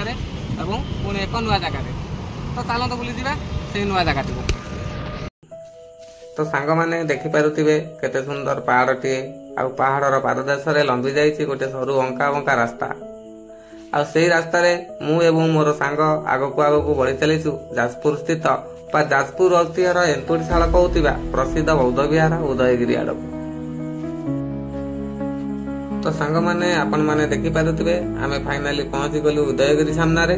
Area रे एवं पुणी एक नुआ जगह तो चलत बुली जा से नुआ जगह तो सांग मैंने देखिपे केते सुंदर पहाड़टे आ पहाड़र पाददेश लंबी जाइए गोटे सरू अंका बंका रास्ता आ से रास्ता मु एवं मोर सांग आगक बढ़ी चलीचु जाजपुर स्थित जाजपुर ऐतिह्यर एन्तुड़ीशाला कहूथिबा प्रसिद्ध बौद्ध विहार उदयगिरी आड़ तो सांग मैंने आपण मैंने देखिपे आम फाइनाली पहुंची गलु उदयगिरी सामने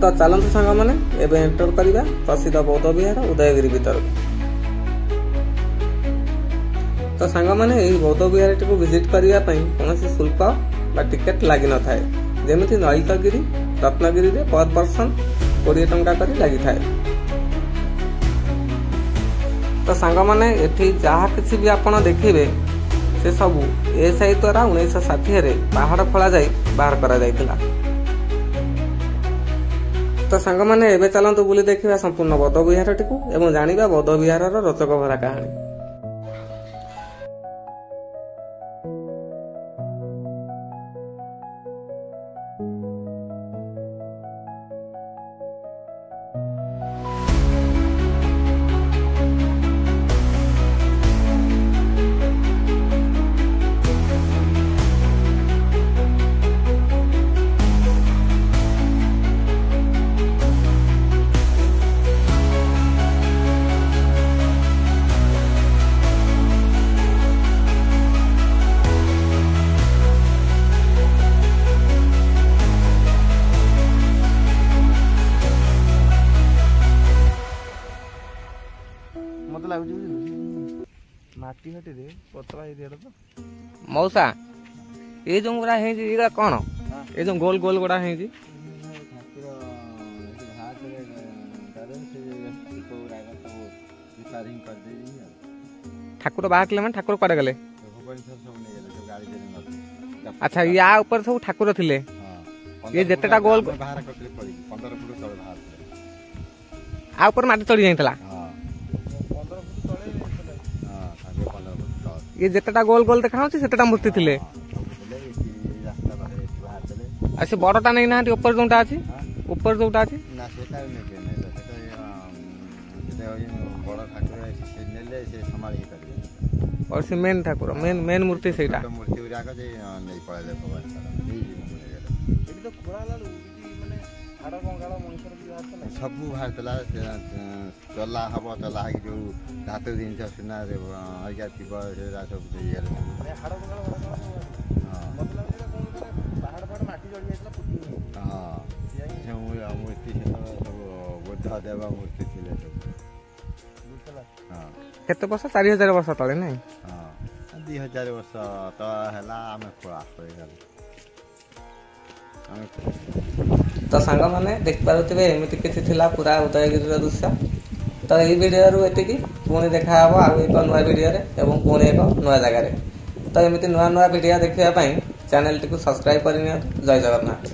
तो चलतु सांग मैंने एबे एंटर करिबा प्रसिद्ध बौद्ध विहार उदयगिरी भीतर तो सांग मैंने यही बौद्ध विहार टी विजिट करिया पई कोनोसी शुल्क बा टिकेट लागि न थाए जेमिति नलितगिरी रत्नगिरी रे पर पर्सन 20 टंका करी लागि थाए तो सांग मैंने एठी जहा किछि भी आपण देखिबे से सब एएसआई द्वारा 1960 रे पहाड़ खोला जाई बाहर करा जाइतिला तो सांग मैंने एबे चलंतु बुली देखिबा संपूर्ण बौद्ध विहार टिकु एवं जानिबा बौद्ध विहारर रोचक भरा कहानी माटी हटी रे पतला एरिया तो मौसा ये जो गुड़ा है जी कौन ये जो गोल गोल गुड़ा है जी ठाकुर बाहर मैं ठाकुर कड़े गले अच्छा या ऊपर सब ठाकुर थिले ये जेतेटा गोल आ ऊपर माटी चढ़ी जाइतला ये जेतेटा गोल गोल देखा सेतेटा मूर्ति थिले अच्छा बड़टा नहीं ना ऊपर जोटा अच्छी ऊपर जोटा अच्छी और से मेन ठाकुर मेन मूर्ति से सब बाहर चला हम चला जो धातु जिन सुना हरिका थी मूर्ति सब बुद्ध देव मूर्ति थे केते वर्ष 4000 वर्ष तले नहीं 2000 वर्ष तो है आम खोला तो सांग मैंने देख पारे एमती किसी थिला पूरा उदयगिरी दृश्य तो यही वीडियो एतिकी पुणी देखा आउ एक नुआ वीडियो एवं पुणी एक नुआ जगह तो एमती नुआ नुआ वीडियो देखा चैनल टी सब्सक्राइब करनी जय जगन्नाथ।